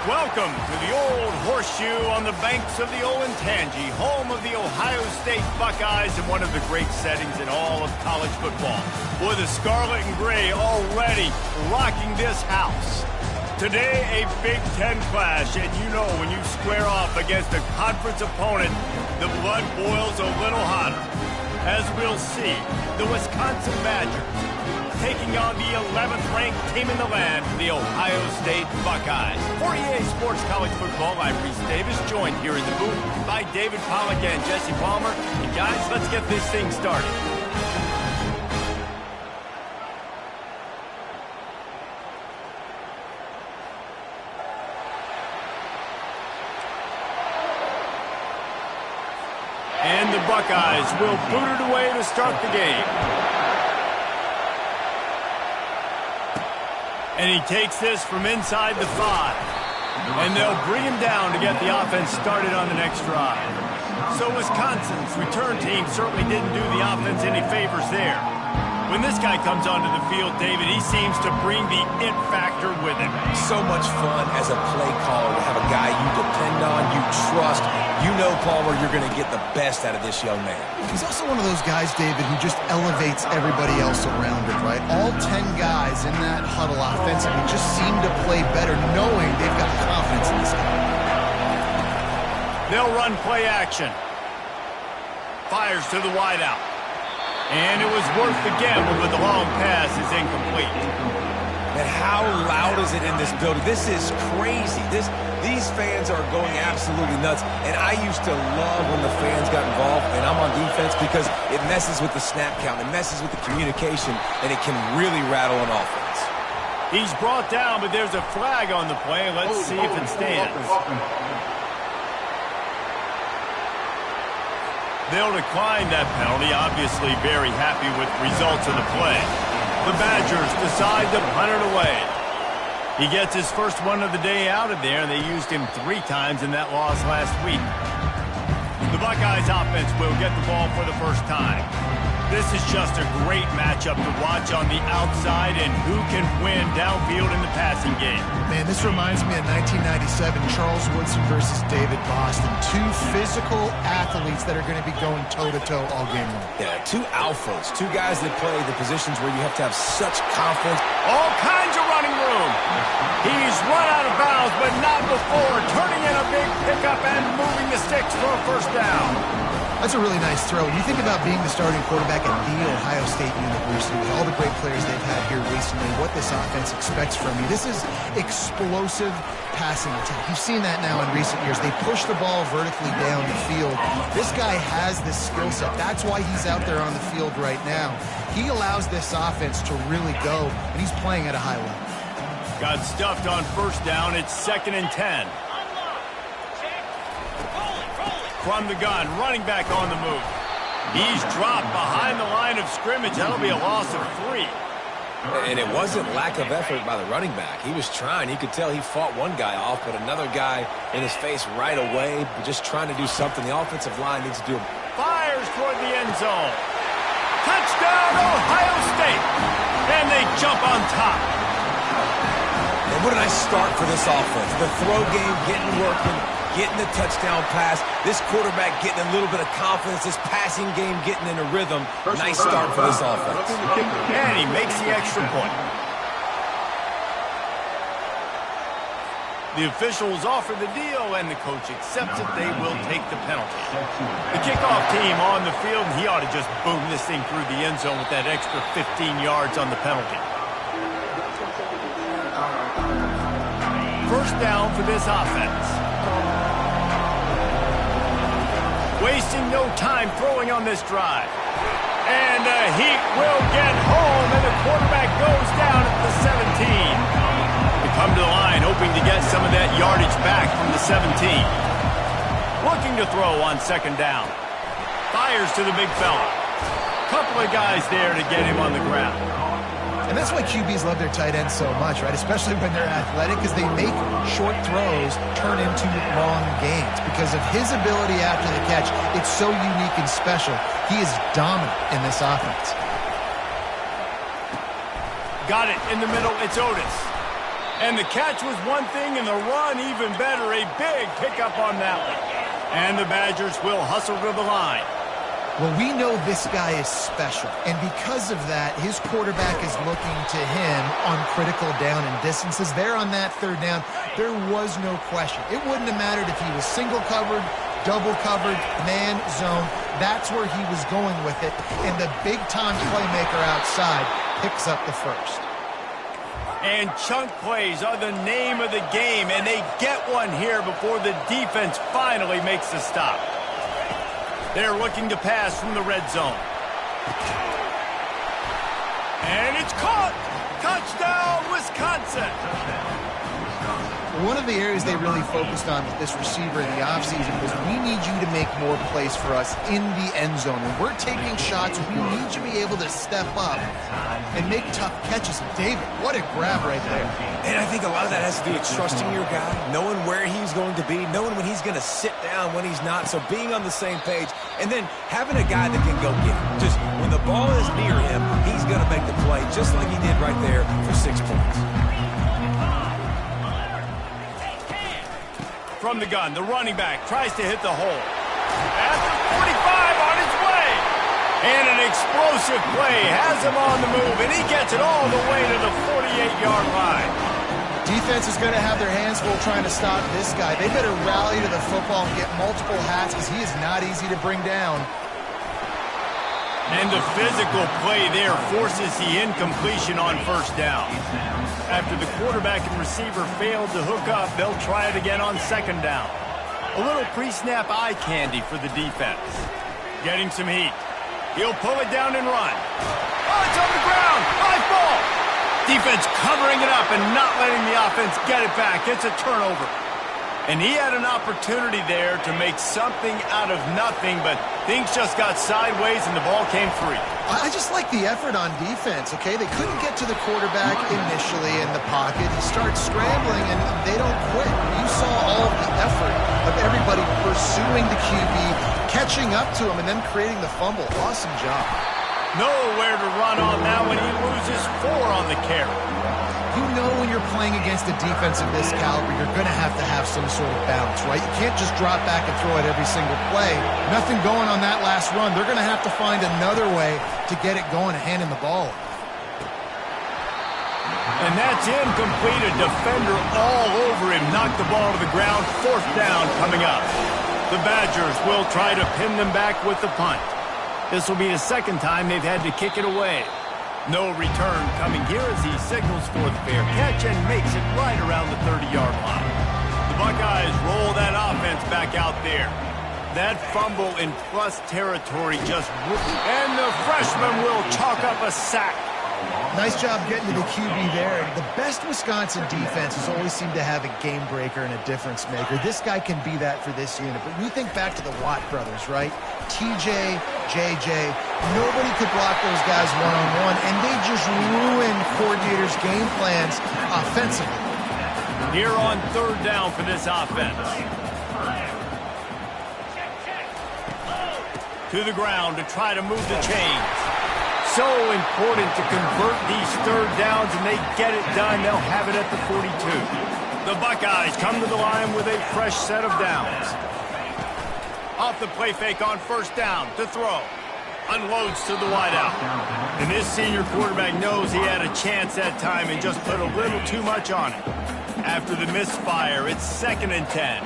Welcome to the old horseshoe on the banks of the Olentangy, home of the Ohio State Buckeyes and one of the great settings in all of college football. Boy, the scarlet and gray already rocking this house. Today, a Big Ten clash, and you know when you square off against a conference opponent, the blood boils a little hotter. As we'll see, the Wisconsin Badgers taking on the 11th ranked team in the land, the Ohio State Buckeyes. For EA Sports College Football, I'm Reese Davis, joined here in the booth by David Pollack and Jesse Palmer. And guys, let's get this thing started. And the Buckeyes will boot it away to start the game. And he takes this from inside the 5. And they'll bring him down to get the offense started on the next drive. So Wisconsin's return team certainly didn't do the offense any favors there. When this guy comes onto the field, David, he seems to bring the it factor with him. So much fun as a play caller to have a guy you depend on, you trust. You know, Palmer, you're going to get the best out of this young man. He's also one of those guys, David, who just elevates everybody else around him, right? All 10 guys in that huddle offensively just seem to play better knowing they've got confidence in this guy. They'll run play action. Fires to the wideout. And it was worth the gamble, but the long pass is incomplete. And how loud is it in this building? This is crazy. These fans are going absolutely nuts. And I used to love when the fans got involved, and I'm on defense, because it messes with the snap count, it messes with the communication, and it can really rattle an offense. He's brought down, but there's a flag on the play. Let's see if it stands. They'll decline that penalty, obviously very happy with results of the play. The Badgers decide to punt it away. He gets his first one of the day out of there, and they used him 3 times in that loss last week. The Buckeyes offense will get the ball for the first time. This is just a great matchup to watch on the outside, and who can win downfield in the passing game. Man, this reminds me of 1997, Charles Woodson versus David Boston. 2 physical athletes that are going to be going toe-to-toe all game long. Yeah, 2 alphas, 2 guys that play the positions where you have to have such confidence. All kinds of running room. He's run out of bounds, but not before turning in a big pickup and moving the sticks for a first down. That's a really nice throw. When you think about being the starting quarterback at the Ohio State University with all the great players they've had here recently, what this offense expects from you, this is explosive passing attack. You've seen that now in recent years. They push the ball vertically down the field. This guy has this skill set. That's why he's out there on the field right now. He allows this offense to really go, and he's playing at a high level. Got stuffed on first down. It's 2nd and 10. From the gun, running back on the move. He's dropped behind the line of scrimmage. That'll be a loss of 3. And it wasn't lack of effort by the running back. He was trying. You could tell he fought one guy off, but another guy in his face right away, just trying to do something. The offensive line needs to do it. Fires toward the end zone. Touchdown, Ohio State. And they jump on top. And what a nice start for this offense. The throw game getting working, getting the touchdown pass. This quarterback getting a little bit of confidence. This passing game getting in a rhythm. Nice start for this offense. And he makes the extra point. The officials offer the deal, and the coach accepts it. They will take the penalty. The kickoff team on the field, and he ought to just boom this thing through the end zone with that extra 15 yards on the penalty. First down for this offense. Wasting no time throwing on this drive. And he will get home, and the quarterback goes down at the 17. They come to the line, hoping to get some of that yardage back from the 17. Looking to throw on 2nd down. Fires to the big fella. Couple of guys there to get him on the ground. And that's why QBs love their tight ends so much, right? Especially when they're athletic, because they make short throws turn into long gains. Because of his ability after the catch, it's so unique and special. He is dominant in this offense. Got it in the middle. It's Otis. And the catch was one thing, and the run even better. A big pickup on that one. And the Badgers will hustle to the line. Well, we know this guy is special, and because of that, his quarterback is looking to him on critical down and distances. There on that third down, there was no question. It wouldn't have mattered if he was single covered, double covered, man, zone. That's where he was going with it, and the big-time playmaker outside picks up the first. And chunk plays are the name of the game, and they get one here before the defense finally makes the stop. They're looking to pass from the red zone. And it's caught! Touchdown, Wisconsin! One of the areas they really focused on with this receiver in the offseason was we need you to make more plays for us in the end zone. When we're taking shots, we need you to be able to step up and make tough catches. David, what a grab right there. And I think a lot of that has to do with trusting your guy, knowing where he's going to be, knowing when he's going to sit down, when he's not. So being on the same page, and then having a guy that can go get it. Just when the ball is near him, he's going to make the play, just like he did right there for 6 points. From the gun, the running back tries to hit the hole. At the 45 on his way. And an explosive play has him on the move, and he gets it all the way to the 48-yard line. Defense is going to have their hands full trying to stop this guy. They better rally to the football and get multiple hats because he is not easy to bring down. And the physical play there forces the incompletion on first down. After the quarterback and receiver failed to hook up, they'll try it again on second down. A little pre-snap eye candy for the defense. Getting some heat. He'll pull it down and run. Oh, it's on the ground. High ball. Defense covering it up and not letting the offense get it back. It's a turnover. And he had an opportunity there to make something out of nothing, but things just got sideways and the ball came free. I just like the effort on defense, okay? They couldn't get to the quarterback initially in the pocket. He starts scrambling, and they don't quit. You saw all of the effort of everybody pursuing the QB, catching up to him, and then creating the fumble. Awesome job. Nowhere to run on that when he loses 4 on the carry. You know when you're playing against a defense of this caliber, you're going to have some sort of balance, right? You can't just drop back and throw it every single play. Nothing going on that last run. They're going to have to find another way to get it going and handing the ball. And that's incomplete. A defender all over him. Knocked the ball to the ground. 4th down coming up. The Badgers will try to pin them back with the punt. This will be the second time they've had to kick it away. No return coming here as he signals for the fair catch and makes it right around the 30-yard line. The Buckeyes roll that offense back out there. That fumble in plus territory just... And the freshman will chalk up a sack. Nice job getting to the QB there. The best Wisconsin defenses always seem to have a game breaker and a difference maker. This guy can be that for this unit. But you think back to the Watt brothers, right? TJ, JJ, nobody could block those guys one-on-one, and they just ruined coordinators' game plans offensively. Here on 3rd down for this offense. To the ground to try to move the chains. So important to convert these 3rd downs, and they get it done. They'll have it at the 42. The Buckeyes come to the line with a fresh set of downs. Off the play fake on 1st down to throw. Unloads to the wideout. And this senior quarterback knows he had a chance that time and just put a little too much on it. After the misfire, it's 2nd and 10.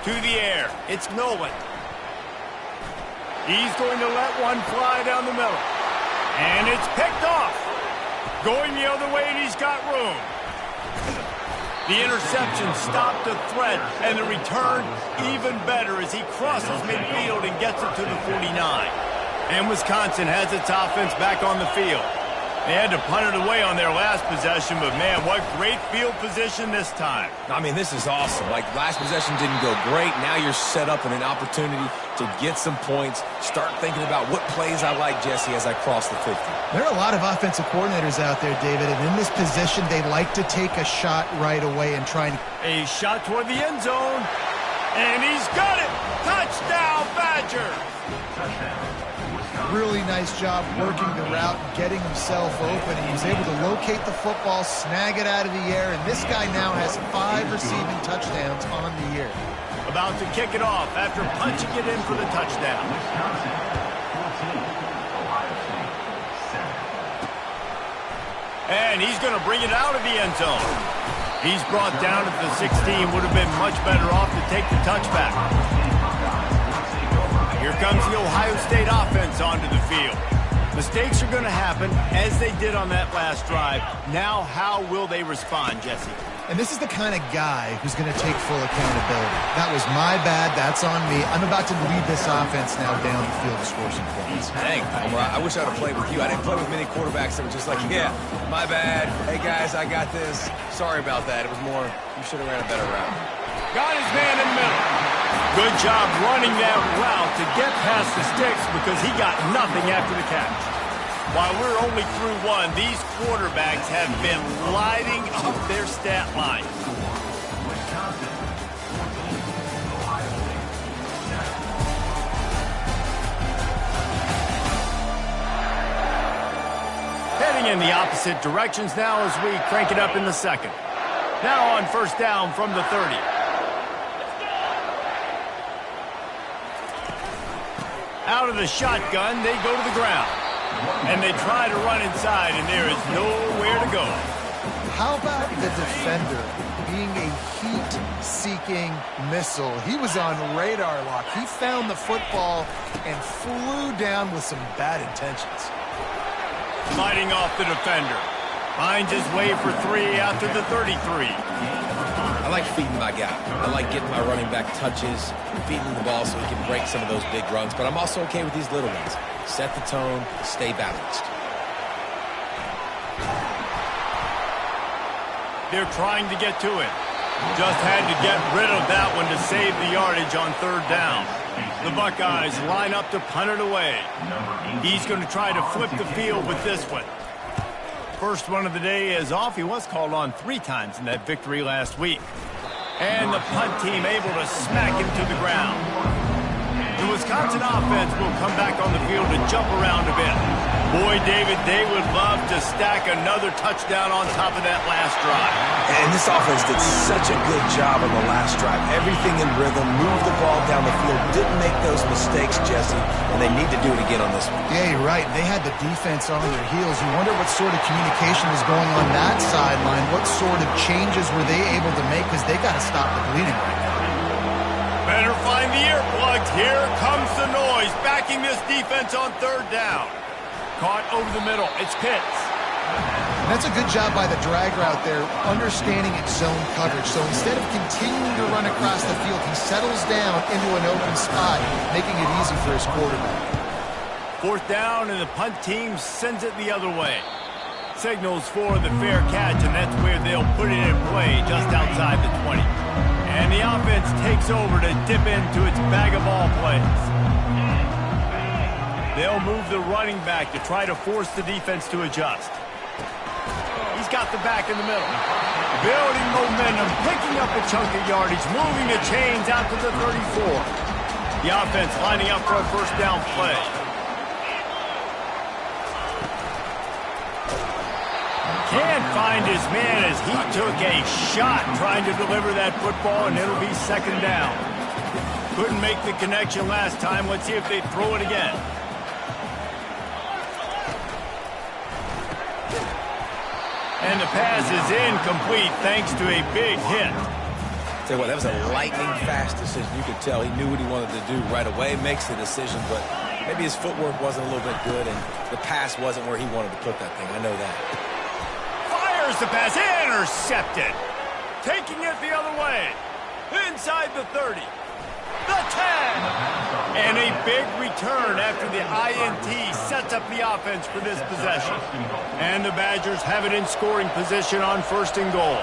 To the air, it's Nolan. He's going to let one fly down the middle. And it's picked off. Going the other way, and he's got room. The interception stopped the threat, and the return even better as he crosses midfield and gets it to the 49. And Wisconsin has its offense back on the field. They had to punt it away on their last possession, but man, what great field position this time. I mean, this is awesome. Like, last possession didn't go great. Now you're set up in an opportunity to get some points. Start thinking about what plays I like, Jesse, as I cross the 50. There are a lot of offensive coordinators out there, David, and in this position, they like to take a shot right away and try and... A shot toward the end zone. And he's got it! Touchdown, Badgers! Really nice job working the route, getting himself open. He was able to locate the football, snag it out of the air, and this guy now has 5 receiving touchdowns on the year. About to kick it off after punching it in for the touchdown. And he's going to bring it out of the end zone. He's brought down at the 16. Would have been much better off to take the touchback. Here comes the Ohio State offense onto the field. Mistakes are going to happen, as they did on that last drive. Now, how will they respond, Jesse? And this is the kind of guy who's going to take full accountability. That was my bad. That's on me. I'm about to lead this offense now down the field to score some points. Dang, Homer, I wish I would have played with you. I didn't play with many quarterbacks that were just like, yeah, my bad. Hey, guys, I got this. Sorry about that. It was more, you should have ran a better route. Got his man in the middle. Good job running that route to get past the sticks because he got nothing after the catch. While we're only through one, these quarterbacks have been lighting up their stat line. Heading in the opposite directions now as we crank it up in the second. Now on first down from the 30. Out of the shotgun, they go to the ground. And they try to run inside, and there is nowhere to go. How about the defender being a heat-seeking missile? He was on radar lock. He found the football and flew down with some bad intentions. Fighting off the defender. Finds his way for 3 out to the 33. I like feeding my guy. I like getting my running back touches, feeding the ball so he can break some of those big runs. But I'm also okay with these little ones. Set the tone, stay balanced. They're trying to get to it. Just had to get rid of that one to save the yardage on third down. The Buckeyes line up to punt it away. He's going to try to flip the field with this one. First one of the day is off. He was called on 3 times in that victory last week. And the punt team able to smack him to the ground. The Wisconsin offense will come back on the field to jump around a bit. Boy, David, they would love to stack another touchdown on top of that last drive. And this offense did such a good job on the last drive. Everything in rhythm, moved the ball down the field, didn't make those mistakes, Jesse, and they need to do it again on this one. Yeah, you're right. They had the defense on their heels. You wonder what sort of communication was going on that sideline. What sort of changes were they able to make because they got to stop the bleeding right now. Better find the earplugs. Here comes the noise, backing this defense on third down. Caught over the middle. It's Pitts. And that's a good job by the drag route there, understanding its zone coverage. So instead of continuing to run across the field, he settles down into an open spot, making it easy for his quarterback. Fourth down, and the punt team sends it the other way. Signals for the fair catch, and that's where they'll put it in play, just outside the 20. And the offense takes over to dip into its bag of ball plays. They'll move the running back to try to force the defense to adjust. He's got the back in the middle. Building momentum, picking up a chunk of yardage, moving the chains out to the 34. The offense lining up for a first down play. Can't find his man as he took a shot trying to deliver that football, and it'll be second down. Couldn't make the connection last time. Let's see if they throw it again. And the pass is incomplete thanks to a big hit. Tell you what, that was a lightning-fast decision. You could tell he knew what he wanted to do right away, makes the decision, but maybe his footwork wasn't a little bit good, and the pass wasn't where he wanted to put that thing. I know that. Fires the pass, intercepted. Taking it the other way. Inside the 30. The 10. And a big return after the INT sets up the offense for this possession. And the Badgers have it in scoring position on first and goal.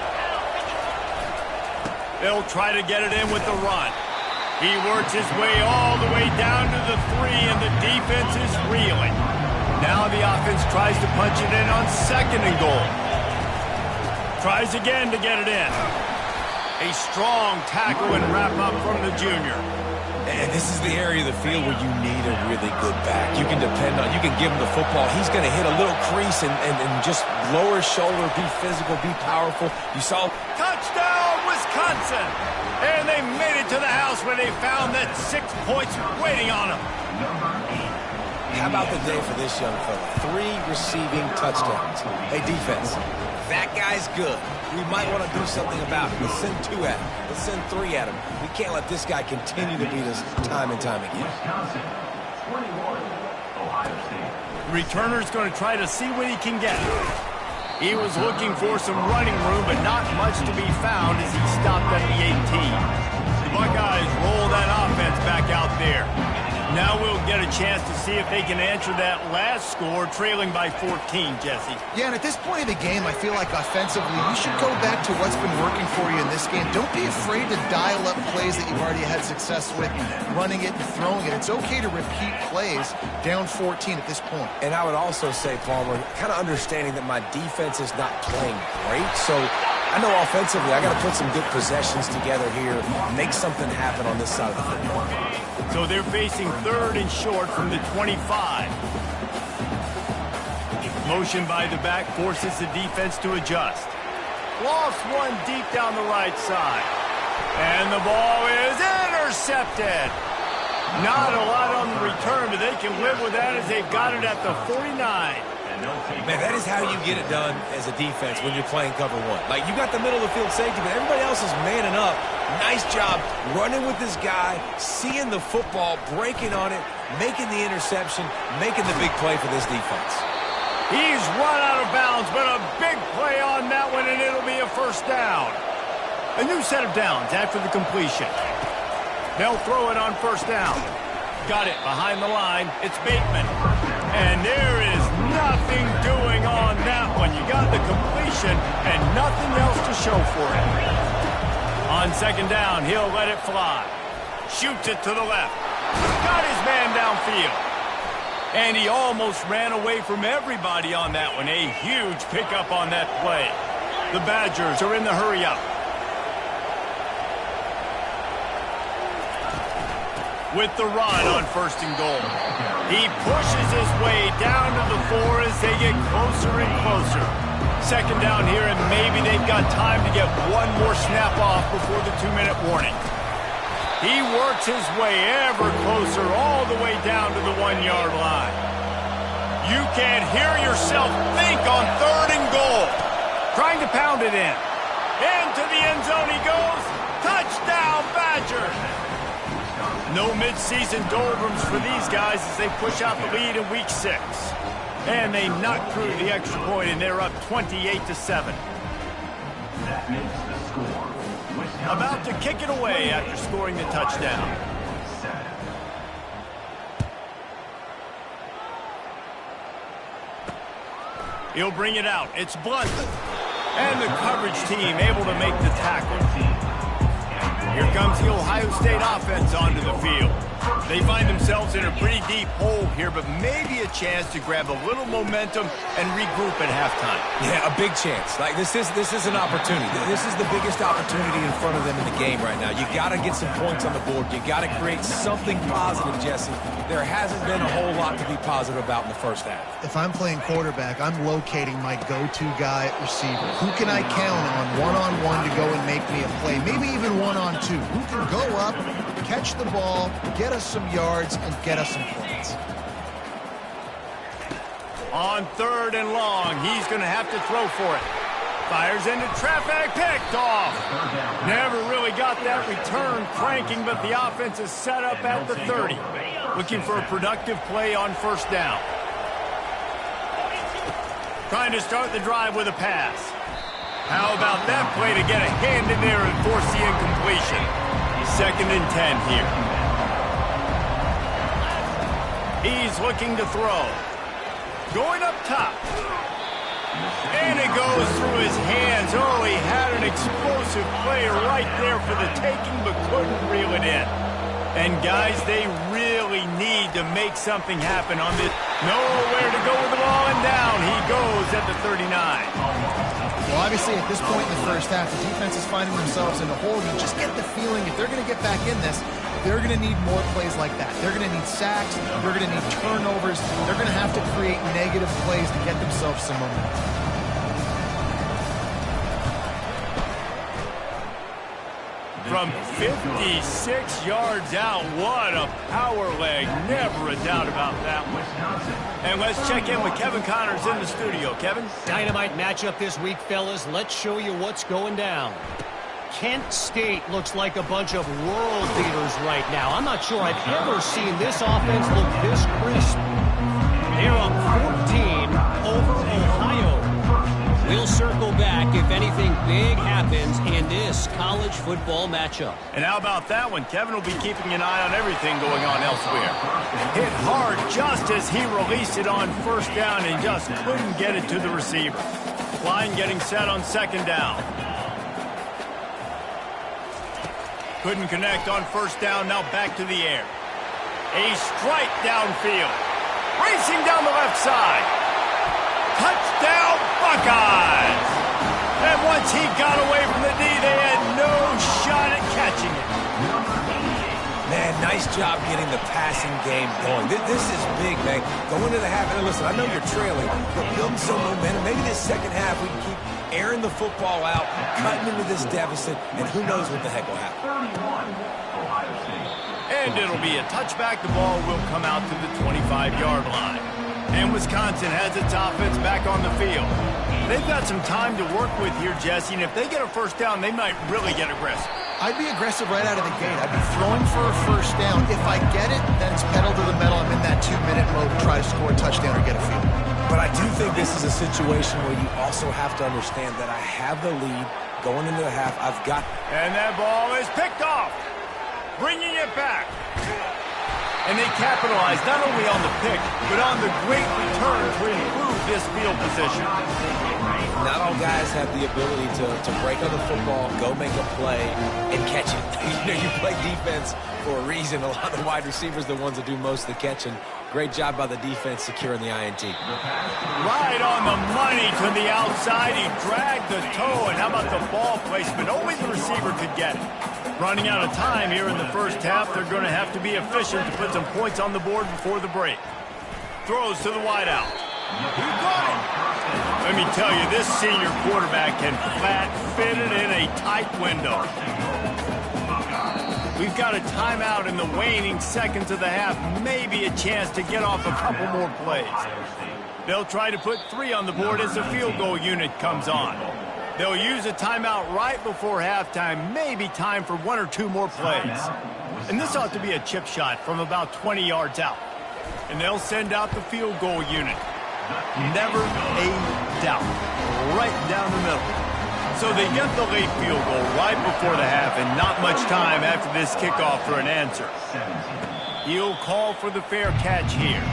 They'll try to get it in with the run. He works his way all the way down to the 3, and the defense is reeling. Now the offense tries to punch it in on second and goal. Tries again to get it in. A strong tackle and wrap-up from the junior. And this is the area of the field where you need a really good back. You can depend on, you can give him the football. He's going to hit a little crease and just lower his shoulder, be physical, be powerful. You saw... Touchdown, Wisconsin! And they made it to the house where they found that 6 points waiting on them. How about the day for this young fella? 3 receiving touchdowns. Hey, defense, that guy's good. We might want to do something about it. Let's send 2 at him. Let's send 3 at him. We can't let this guy continue to beat us time and time again. The returner's going to try to see what he can get. He was looking for some running room, but not much to be found as he stopped at the 18. The Buckeyes roll that offense back out there. Now we'll get a chance to see if they can answer that last score, trailing by 14, Jesse. Yeah, and at this point of the game, I feel like offensively, you should go back to what's been working for you in this game. Don't be afraid to dial up plays that you've already had success with, running it and throwing it. It's okay to repeat plays down 14 at this point. And I would also say, Palmer, kind of understanding that my defense is not playing great, so I know offensively I got to put some good possessions together here, make something happen on this side of the football. So they're facing 3rd and short from the 25. Motion by the back forces the defense to adjust. Lost one deep down the right side. And the ball is intercepted. Not a lot on the return, but they can live with that as they've got it at the 49. Man, that is how you get it done as a defense when you're playing cover 1. Like, you got the middle of the field safety, but everybody else is manning up. Nice job running with this guy, seeing the football, breaking on it, making the interception, making the big play for this defense. He's run out of bounds, but a big play on that one, and it'll be a 1st down. A new set of downs after the completion. They'll throw it on 1st down. Got it behind the line. It's Bateman. And there is nothing doing on that one. You got the completion and nothing else to show for it. On 2nd down, he'll let it fly. Shoots it to the left. Got his man downfield. And he almost ran away from everybody on that one. A huge pickup on that play. The Badgers are in the hurry-up. With the run on 1st and goal. He pushes his way down to the 4 as they get closer and closer. 2nd down here, and maybe they've got time to get one more snap off before the 2-minute warning. He works his way ever closer all the way down to the 1-yard line. You can't hear yourself think on 3rd and goal. Trying to pound it in. Into the end zone he goes. Touchdown, Badgers! No midseason doldrums for these guys as they push out the lead in Week 6. And they knock through the extra point, and they're up 28-7. That makes the score. About to kick it away after scoring the touchdown. He'll bring it out. It's Blunt. And the coverage team able to make the tackle. Here comes the Ohio State offense onto the field. They find themselves in a pretty deep hole here, but maybe a chance to grab a little momentum and regroup at halftime. Yeah, a big chance. Like, this is an opportunity. This is the biggest opportunity in front of them in the game right now. You got to get some points on the board. You got to create something positive, Jesse. There hasn't been a whole lot to be positive about in the 1st half. If I'm playing quarterback, I'm locating my go-to guy at receiver. Who can I count on one-on-one to go and make me a play? Maybe even one-on-two. Who can go up, catch the ball, get us some yards, and get us some points. On 3rd and long, he's going to have to throw for it. Fires into traffic, picked off. Never really got that return cranking, but the offense is set up at the 30. Looking for a productive play on 1st down. Trying to start the drive with a pass. How about that play to get a hand in there and force the incompletion? 2nd and 10 here. He's looking to throw. Going up top. And it goes through his hands. Oh, he had an explosive play right there for the taking, but couldn't reel it in. And, guys, they really need to make something happen on this. Nowhere to go with the ball, and down he goes at the 39. Well, obviously, at this point in the first half, the defense is finding themselves in a hole. You just get the feeling if they're going to get back in this, they're going to need more plays like that. They're going to need sacks. They're going to need turnovers. They're going to have to create negative plays to get themselves some momentum. From 56 yards out, what a power leg. Never a doubt about that one. And let's check in with Kevin Connors in the studio. Kevin? Dynamite matchup this week, fellas. Let's show you what's going down. Kent State looks like a bunch of world beaters right now. I'm not sure I've ever seen this offense look this crisp. They're up 14 over Ohio. We'll circle back if anything big happens in this college football matchup. And how about that one? Kevin will be keeping an eye on everything going on elsewhere. Hit hard just as he released it on first down and just couldn't get it to the receiver. Line getting set on second down. Couldn't connect on first down, now back to the air. A strike downfield. Racing down the left side. Touchdown, Buckeyes! And once he got away from the D, they had no shot at catching it. Man, nice job getting the passing game going. This is big, man. Going into the half, and listen, I know you're trailing, but building some momentum. Maybe this second half we can keep airing the football out, cutting into this deficit, and who knows what the heck will happen. And it'll be a touchback. The ball will come out to the 25-yard line. And Wisconsin has its offense back on the field. They've got some time to work with here, Jesse, and if they get a first down, they might really get aggressive. I'd be aggressive right out of the gate. I'd be throwing for a first down. If I get it, then it's pedal to the metal. I'm in that 2-minute mode to try to score a touchdown or get a field. But I do think this is a situation where you also have to understand that I have the lead going into the half. I've got... And that ball is picked off, bringing it back. And they capitalize not only on the pick, but on the great return to improve this field position. Not all guys have the ability to break on the football, go make a play, and catch it. You play defense for a reason. A lot of the wide receivers are the ones that do most of the catching. Great job by the defense securing the INT. Right on the money to the outside. He dragged the toe, and how about the ball placement? Only the receiver could get it. Running out of time here in the first half, they're going to have to be efficient to put some points on the board before the break. Throws to the wideout. He got it. Let me tell you, this senior quarterback can flat fit it in a tight window. We've got a timeout in the waning seconds of the half. Maybe a chance to get off a couple more plays. They'll try to put 3 on the board as the field goal unit comes on. They'll use a timeout right before halftime, maybe time for 1 or 2 more plays. And this ought to be a chip shot from about 20 yards out. And they'll send out the field goal unit. Never a doubt. Right down the middle. So they get the late field goal right before the half, and not much time after this kickoff for an answer. He'll call for the fair catch here.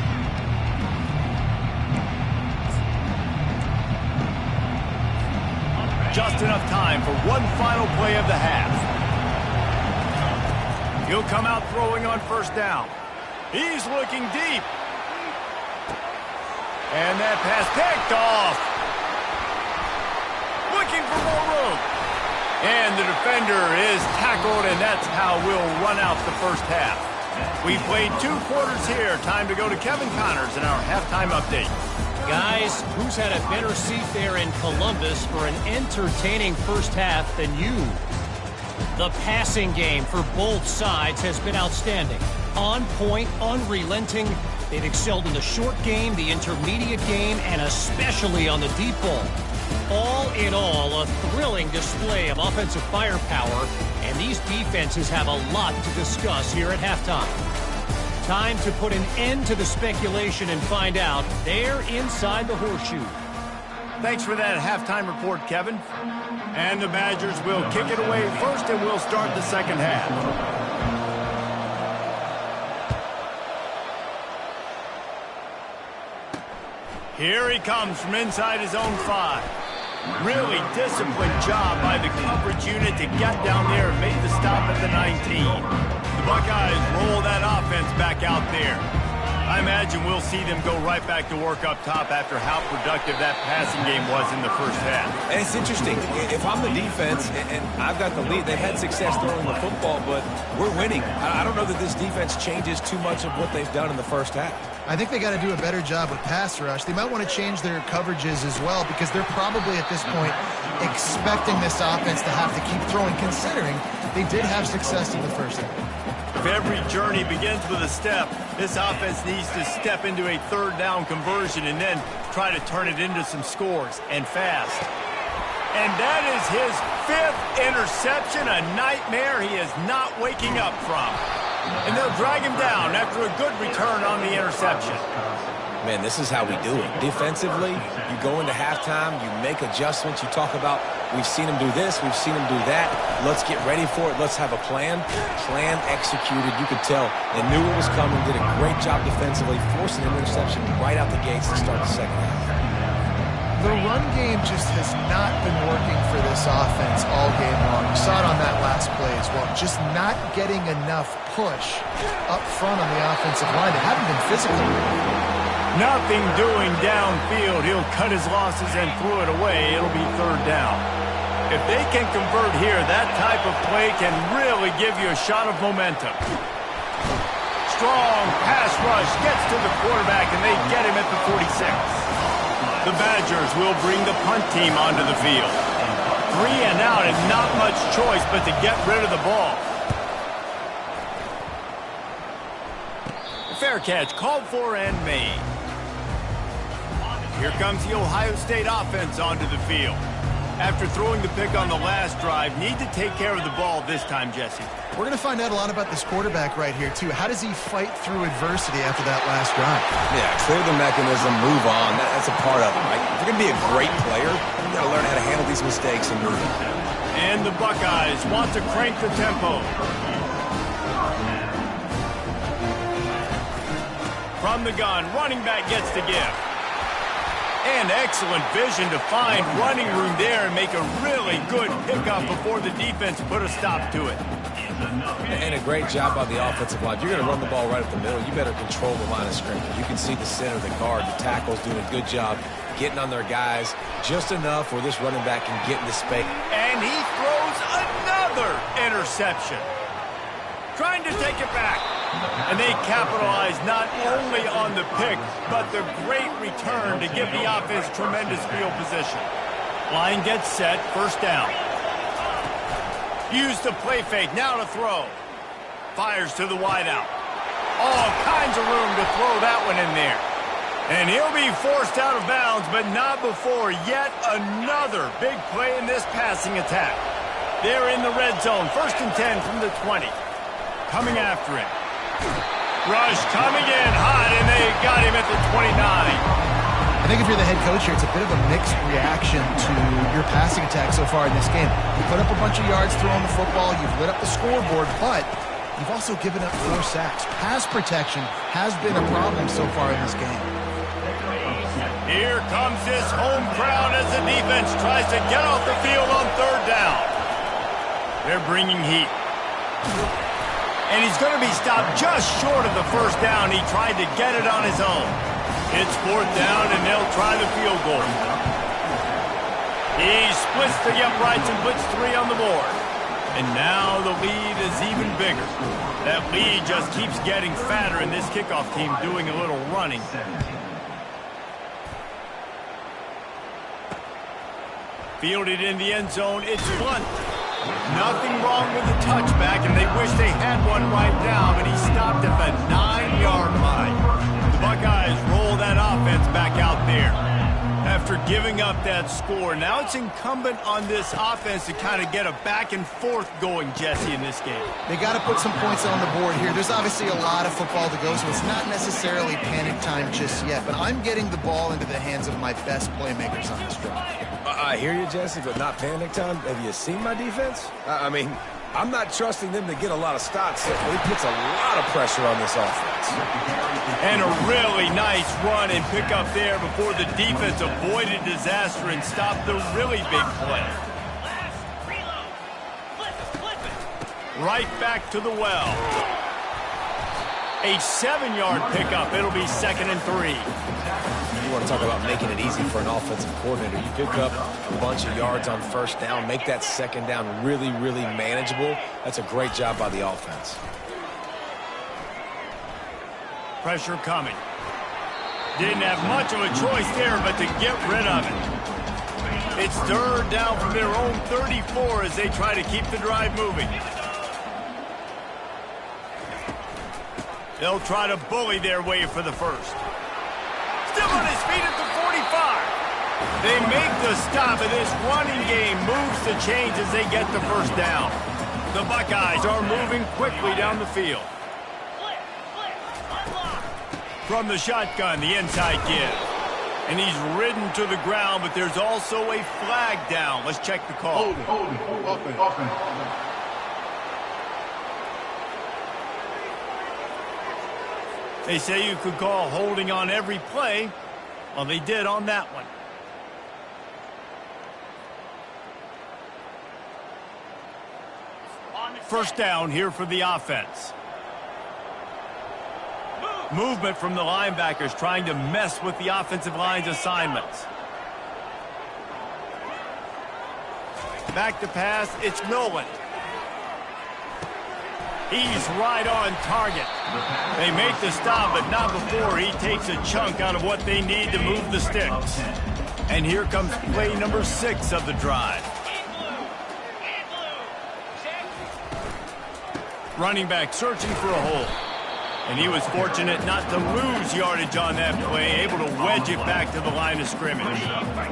Just enough time for one final play of the half. He'll come out throwing on first down. He's looking deep. And that pass picked off. Looking for more room. And the defender is tackled, and that's how we'll run out the first half. We played 2 quarters here. Time to go to Kevin Connors in our halftime update. Guys, who's had a better seat there in Columbus for an entertaining first half than you? The passing game for both sides has been outstanding. On point, unrelenting. They've excelled in the short game, the intermediate game, and especially on the deep ball. All in all, a thrilling display of offensive firepower, and these defenses have a lot to discuss here at halftime. Time to put an end to the speculation and find out they're inside the horseshoe. Thanks for that halftime report, Kevin. And the Badgers will kick it away first, and we'll start the second half. Here he comes from inside his own 5. Really disciplined job by the coverage unit to get down there and made the stop at the 19. The Buckeyes roll that offense back out there. I imagine we'll see them go right back to work up top after how productive that passing game was in the first half. And it's interesting. If I'm the defense and I've got the lead, they've had success throwing the football, but we're winning. I don't know that this defense changes too much of what they've done in the first half. I think they got to do a better job with pass rush. They might want to change their coverages as well because they're probably at this point expecting this offense to have to keep throwing, considering they did have success in the first half. If every journey begins with a step, this offense needs to step into a third down conversion and then try to turn it into some scores, and fast. And that is his 5th interception, a nightmare he is not waking up from. And they'll drag him down after a good return on the interception. Man, this is how we do it. Defensively, you go into halftime, you make adjustments, you talk about, we've seen them do this, we've seen them do that. Let's get ready for it. Let's have a plan. Plan executed. You could tell they knew it was coming, did a great job defensively, forcing an interception right out the gates to start the second half. The run game just has not been working for this offense all game long. We saw it on that last play as well. Just not getting enough push up front on the offensive line. They haven't been physical. Nothing doing downfield. He'll cut his losses and throw it away. It'll be third down. If they can convert here, that type of play can really give you a shot of momentum. Strong pass rush gets to the quarterback, and they get him at the 46. The Badgers will bring the punt team onto the field. 3 and out and not much choice but to get rid of the ball. Fair catch called for and made. Here comes the Ohio State offense onto the field. After throwing the pick on the last drive, need to take care of the ball this time, Jesse. We're going to find out a lot about this quarterback right here, too. How does he fight through adversity after that last drive? Yeah, clear the mechanism, move on. That's a part of it, right? If you're going to be a great player, you got to learn how to handle these mistakes and move on. And the Buckeyes want to crank the tempo. From the gun, running back gets the give. And excellent vision to find running room there and make a really good pickup before the defense put a stop to it. And a great job by the offensive line. If you're going to run the ball right up the middle, you better control the line of scrimmage. You can see the center, the guard, the tackles doing a good job getting on their guys just enough where this running back can get into space. And he throws another interception. Trying to take it back. And they capitalize not only on the pick, but the great return to give the offense tremendous field position. Line gets set, first down. Use the play fake, now to throw. Fires to the wideout. All kinds of room to throw that one in there. And he'll be forced out of bounds, but not before yet another big play in this passing attack. They're in the red zone, 1st and 10 from the 20. Coming after him. Rush coming in hot, and they got him at the 29. I think if you're the head coach here, it's a bit of a mixed reaction to your passing attack so far in this game. You put up a bunch of yards throwing the football, you've lit up the scoreboard, but you've also given up 4 sacks. Pass protection has been a problem so far in this game. Here comes this home crowd as the defense tries to get off the field on third down. They're bringing heat. And he's going to be stopped just short of the first down. He tried to get it on his own. It's 4th down, and they'll try the field goal. He splits the uprights and puts 3 on the board. And now the lead is even bigger. That lead just keeps getting fatter, and this kickoff team doing a little running. Fielded in the end zone, it's Blunt. Nothing wrong with the touchback, and they wish they had one right now, but he stopped at the 9-yard line. The Buckeyes roll that offense back out there. After giving up that score, now it's incumbent on this offense to kind of get a back and forth going, Jesse, in this game. They got to put some points on the board here. There's obviously a lot of football to go, so it's not necessarily panic time just yet, but I'm getting the ball into the hands of my best playmakers on this drive. I hear you, Jesse, but not panic time. Have you seen my defense? I mean, I'm not trusting them to get a lot of stops. It puts a lot of pressure on this offense. And a really nice run and pick up there before the defense avoided disaster and stopped the really big play. Right back to the well. A 7-yard pickup. It'll be 2nd and 3. You want to talk about making it easy for an offensive coordinator. You pick up a bunch of yards on first down, make that second down really, really manageable. That's a great job by the offense. Pressure coming. Didn't have much of a choice there, but to get rid of it. It's 3rd down from their own 34 as they try to keep the drive moving. They'll try to bully their way for the first. Still on his feet at the 45. They make the stop, and this running game moves the chains as they get the first down. The Buckeyes are moving quickly down the field. From the shotgun, the inside give. And he's ridden to the ground, but there's also a flag down. Let's check the call. Offense. They say you could call holding on every play. Well, they did on that one. First down here for the offense. Movement from the linebackers trying to mess with the offensive line's assignments. Back to pass, it's Nolan. He's right on target. They make the stop, but not before he takes a chunk out of what they need to move the sticks. And here comes play number 6 of the drive. Running back searching for a hole. And he was fortunate not to lose yardage on that play, able to wedge it back to the line of scrimmage.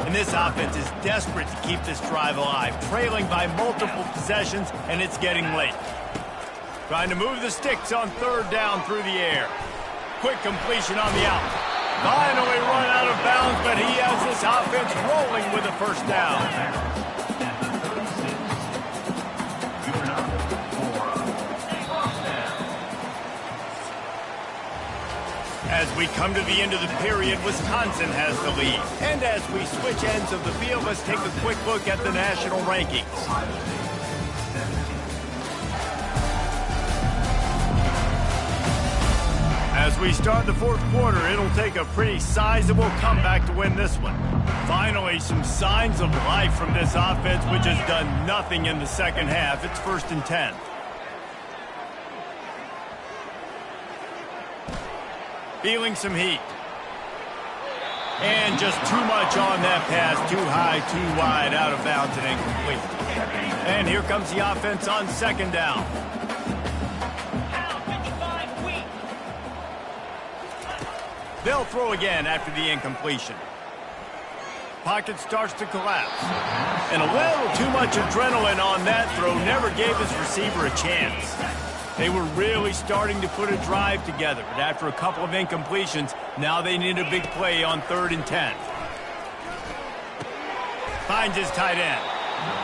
And this offense is desperate to keep this drive alive, trailing by multiple possessions, and it's getting late. Trying to move the sticks on 3rd down through the air. Quick completion on the out. Finally run out of bounds, but he has this offense rolling with a first down. As we come to the end of the period, Wisconsin has the lead. And as we switch ends of the field, let's take a quick look at the national rankings. As we start the 4th quarter, it'll take a pretty sizable comeback to win this one. Finally, some signs of life from this offense, which has done nothing in the second half. It's 1st and 10. Feeling some heat. And just too much on that pass. Too high, too wide, out of bounds and incomplete. And here comes the offense on 2nd down. They'll throw again after the incompletion. Pocket starts to collapse. And a little too much adrenaline on that throw never gave his receiver a chance. They were really starting to put a drive together, but after a couple of incompletions, now they need a big play on 3rd and 10. Finds his tight end.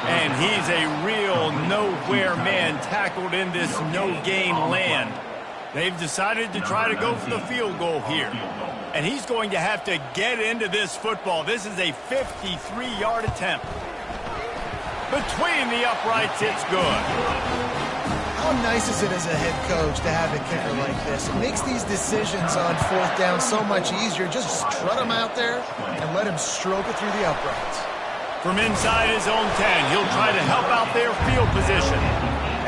And he's a real nowhere man tackled in this no-gain land. They've decided to try to go for the field goal here. And he's going to have to get into this football. This is a 53-yard attempt. Between the uprights, it's good. How nice is it as a head coach to have a kicker like this? It makes these decisions on 4th down so much easier. Just strut him out there and let him stroke it through the uprights. From inside his own 10, he'll try to help out their field position.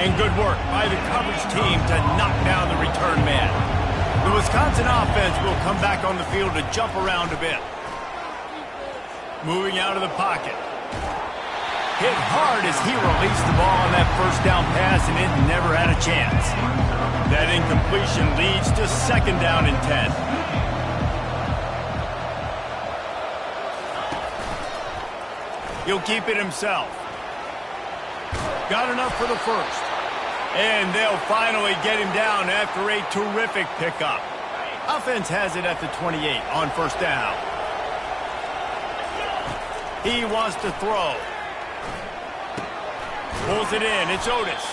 And good work by the coverage team to knock down the return man. The Wisconsin offense will come back on the field to jump around a bit. Moving out of the pocket. Hit hard as he released the ball on that first down pass, and it never had a chance. That incompletion leads to 2nd down and 10. He'll keep it himself. Got enough for the first. And they'll finally get him down after a terrific pickup. Offense has it at the 28 on 1st down. He wants to throw. Pulls it in. It's Otis.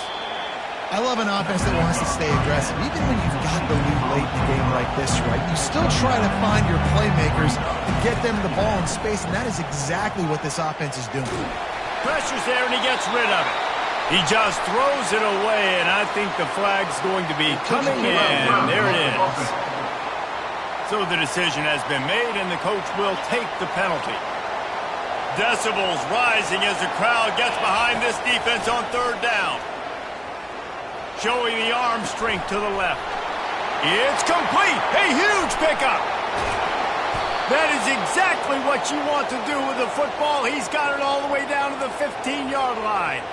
I love an offense that wants to stay aggressive. Even when you've got the lead late in the game like this, right? You still try to find your playmakers and get them the ball in space, and that is exactly what this offense is doing. Pressure's there, and he gets rid of it. He just throws it away, and I think the flag's going to be coming in. There it is. So the decision has been made, and the coach will take the penalty. Decibels rising as the crowd gets behind this defense on third down. Showing the arm strength to the left. It's complete. A huge pickup. That is exactly what you want to do with the football. He's got it all the way down to the 15-yard line.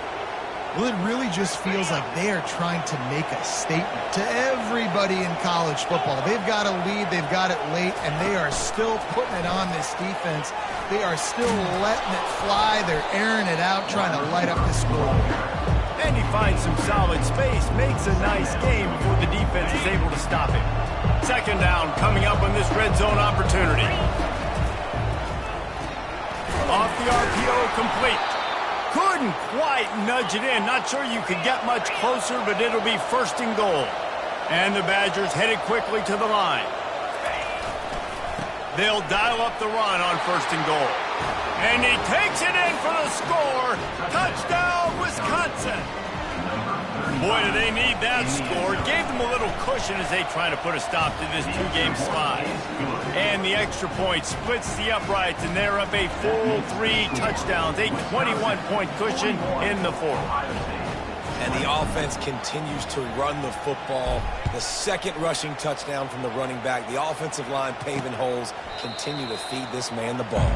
Well, it really just feels like they are trying to make a statement to everybody in college football. They've got a lead, they've got it late, and they are still putting it on this defense. They are still letting it fly. They're airing it out, trying to light up the score. And he finds some solid space, makes a nice game before the defense is able to stop him. Second down coming up on this red zone opportunity. Off the RPO, complete. Couldn't quite nudge it in. Not sure you could get much closer, but it'll be first and goal. And the Badgers headed quickly to the line. They'll dial up the run on first and goal. And he takes it in for the score. Touchdown, Wisconsin. Boy, do they need that score. Gave them a little cushion as they try to put a stop to this two-game slide. And the extra point splits the uprights, and they're up a full 3 touchdowns, a 21-point cushion in the fourth. And the offense continues to run the football. The second rushing touchdown from the running back. The offensive line paving holes. Continue to feed this man the ball.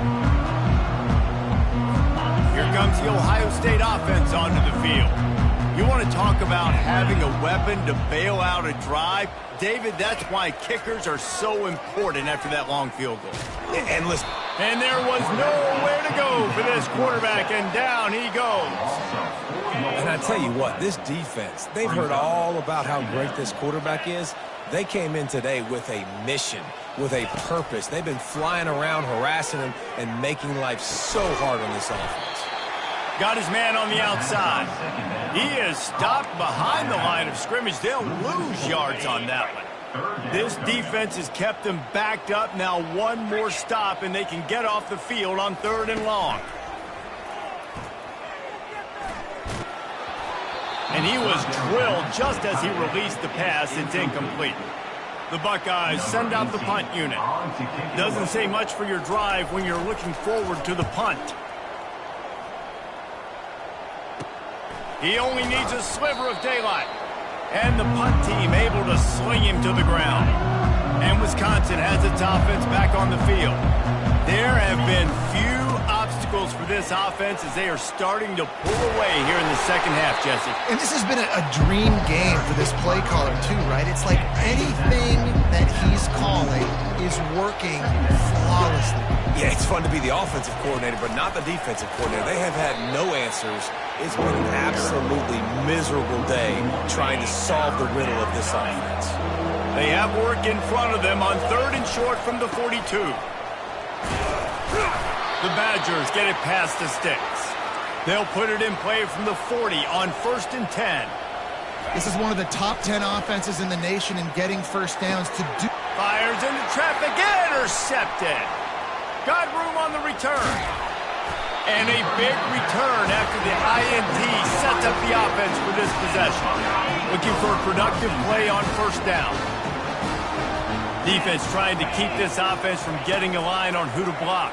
Here comes the Ohio State offense onto the field. You want to talk about having a weapon to bail out a drive? David, that's why kickers are so important after that long field goal. And listen. And there was nowhere to go for this quarterback, and down he goes. And I tell you what, this defense, they've heard all about how great this quarterback is. They came in today with a mission, with a purpose. They've been flying around, harassing him, and making life so hard on this offense. Got his man on the outside. He is stopped behind the line of scrimmage. They'll lose yards on that one. This defense has kept them backed up. Now one more stop, and they can get off the field on third and long. And he was drilled just as he released the pass. It's incomplete. The Buckeyes send out the punt unit. Doesn't say much for your drive when you're looking forward to the punt. He only needs a sliver of daylight. And the punt team able to sling him to the ground. And Wisconsin has its offense back on the field. There have been few obstacles for this offense as they are starting to pull away here in the second half, Jesse. And this has been a dream game for this play caller too, right? It's like anything that he's calling is working flawlessly. Yeah, it's fun to be the offensive coordinator, but not the defensive coordinator. They have had no answers. It's been an absolutely miserable day trying to solve the riddle of this offense. They have work in front of them on third and short from the 42. The Badgers get it past the sticks. They'll put it in play from the 40 on first and 10. This is one of the top 10 offenses in the nation in getting first downs to do. Fires into traffic, intercepted. Got room on the return. And a big return after the INT sets up the offense for this possession. Looking for a productive play on first down. Defense trying to keep this offense from getting a line on who to block.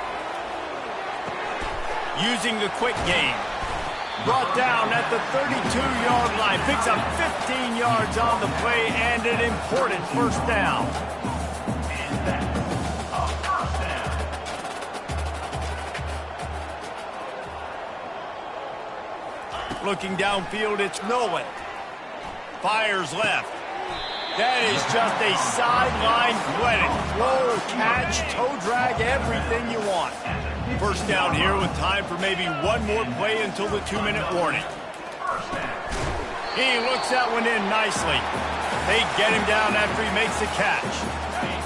Using the quick game. Brought down at the 32-yard line. Picks up 15 yards on the play and an important first down. Looking downfield, it's Nolan. Fires left. That is just a sideline clinic. Throw, catch, toe drag, everything you want. First down here with time for maybe one more play until the 2-minute warning. He looks that one in nicely. They get him down after he makes the catch.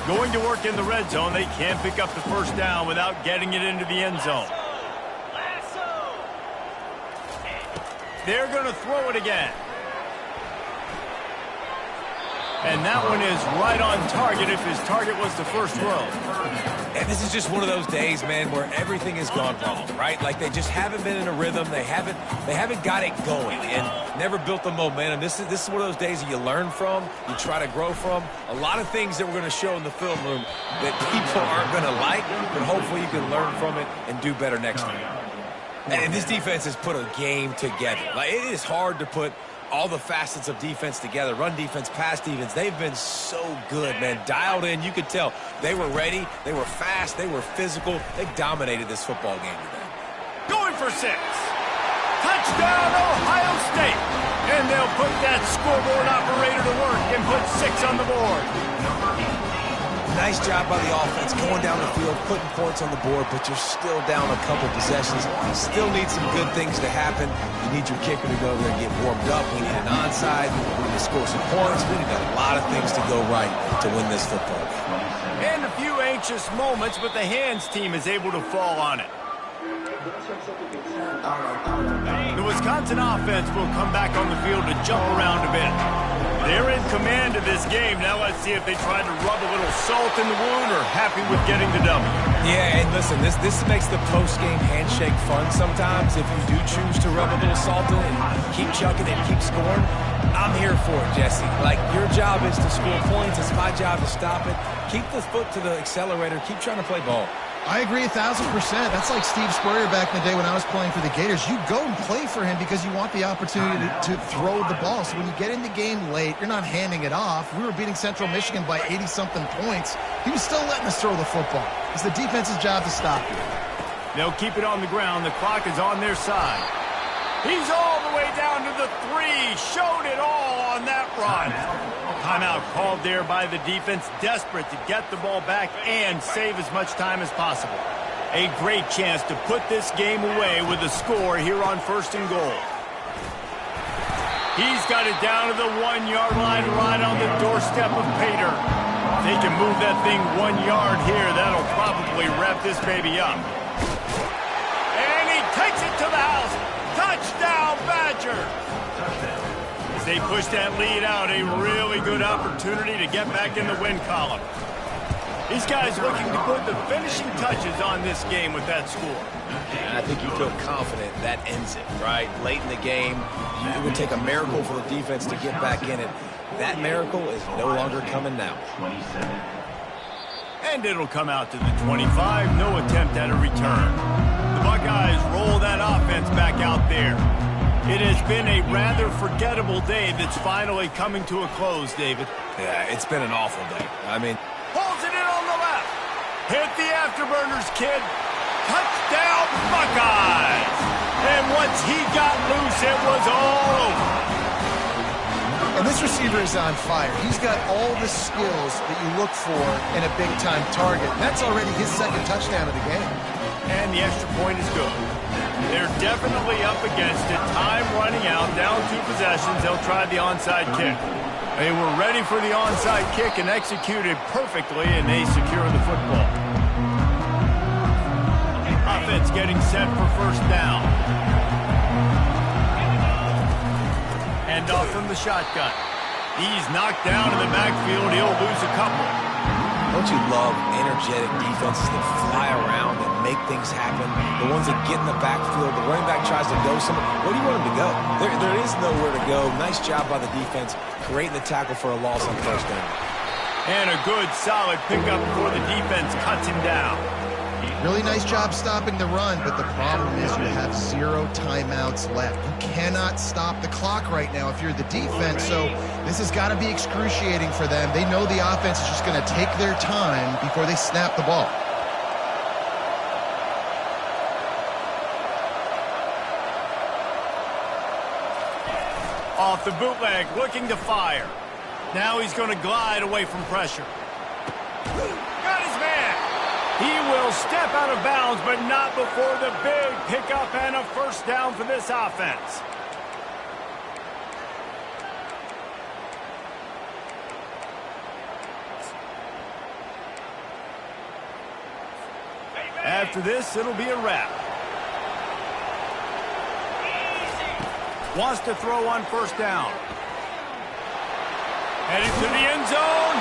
Going to work in the red zone, they can't pick up the first down without getting it into the end zone. They're going to throw it again. And that one is right on target if his target was the first throw. And this is just one of those days, man, where everything has gone wrong, right? Like they just haven't been in a rhythm. They haven't got it going and never built the momentum. This is one of those days that you learn from, you try to grow from. A lot of things that we're going to show in the film room that people aren't going to like, but hopefully you can learn from it and do better next time. And this defense has put a game together. Like, it is hard to put all the facets of defense together. Run defense, pass defense. They've been so good, man. Dialed in. You could tell they were ready. They were fast. They were physical. They dominated this football game today. Going for 6. Touchdown, Ohio State. And they'll put that scoreboard operator to work and put 6 on the board. Nice job by the offense going down the field, putting points on the board, but you're still down a couple possessions. Still need some good things to happen. You need your kicker to go there and get warmed up. We need an onside. We need to score some points. We need a lot of things to go right to win this football game. And a few anxious moments, but the hands team is able to fall on it. The Wisconsin offense will come back on the field to jump around a bit. They're in command of this game. Now let's see if they try to rub a little salt in the wound or happy with getting the W. Yeah, and listen, this makes the post-game handshake fun sometimes. If you do choose to rub a little salt in and keep chucking and keep scoring, I'm here for it, Jesse. Like, your job is to score points. It's my job to stop it. Keep the foot to the accelerator. Keep trying to play ball. I agree 1,000%. That's like Steve Spurrier back in the day when I was playing for the Gators. You go and play for him because you want the opportunity to throw the ball. So when you get in the game late, you're not handing it off. We were beating Central Michigan by 80-something points. He was still letting us throw the football. It's the defense's job to stop you. They'll keep it on the ground. The clock is on their side. He's all the way down to the 3. Showed it all on that run. Timeout called there by the defense, desperate to get the ball back and save as much time as possible. A great chance to put this game away with a score here on 1st and goal. He's got it down to the 1-yard line right on the doorstep of Pater. If they can move that thing 1 yard here, that'll probably wrap this baby up. And he takes it to the house. Touchdown, Badger! As they push that lead out, a really good opportunity to get back in the win column. These guys looking to put the finishing touches on this game with that score. And I think you feel confident that ends it, right? Late in the game, it would take a miracle for the defense to get back in it. That miracle is no longer coming now. And it'll come out to the 25. No attempt at a return. The Buckeyes roll that offense back out there. It has been a rather forgettable day that's finally coming to a close, David. Yeah, it's been an awful day. I mean, pulls it in on the left. Hit the afterburners, kid. Touchdown, Buckeyes. And once he got loose, it was all over. And this receiver is on fire. He's got all the skills that you look for in a big-time target. That's already his 2nd touchdown of the game. And the extra point is good. They're definitely up against it. Time running out, down 2 possessions. They'll try the onside kick. They were ready for the onside kick and executed perfectly, and they secure the football. Offense getting set for 1st down. Hand off from the shotgun. He's knocked down in the backfield. He'll lose a couple. Don't you love energetic defenses that fly around and make things happen? The ones that get in the backfield, the running back tries to go somewhere. Where do you want him to go? There is nowhere to go. Nice job by the defense, creating the tackle for a loss on 1st down. And a good, solid pickup before the defense cuts him down. Really nice job stopping the run, but the problem is you have 0 timeouts left. You cannot stop the clock right now if you're the defense, so this has got to be excruciating for them. They know the offense is just going to take their time before they snap the ball. Off the bootleg, looking to fire. Now he's going to glide away from pressure. Got his man. He will step out of bounds, but not before the big pickup and a 1st down for this offense. After this, it'll be a wrap. Wants to throw on 1st down. Headed to the end zone.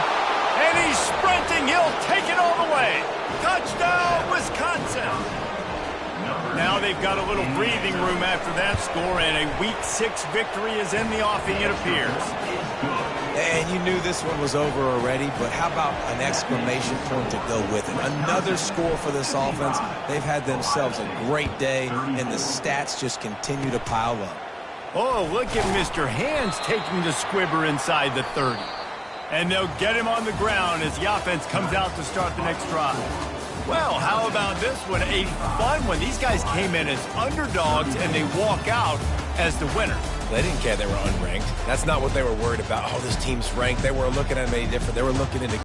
And he's sprinting. He'll take it all the way. Touchdown, Wisconsin! Now they've got a little breathing room after that score, and a Week 6 victory is in the offing, it appears. And you knew this one was over already, but how about an exclamation point to go with it? Another score for this offense. They've had themselves a great day, and the stats just continue to pile up. Oh, look at Mr. Hands taking the squibber inside the 30. And they'll get him on the ground as the offense comes out to start the next drive. Well, how about this one? A fun one. These guys came in as underdogs, and they walk out as the winner. They didn't care they were unranked. That's not what they were worried about. Oh, this team's ranked. They weren't looking at them any different. They were looking into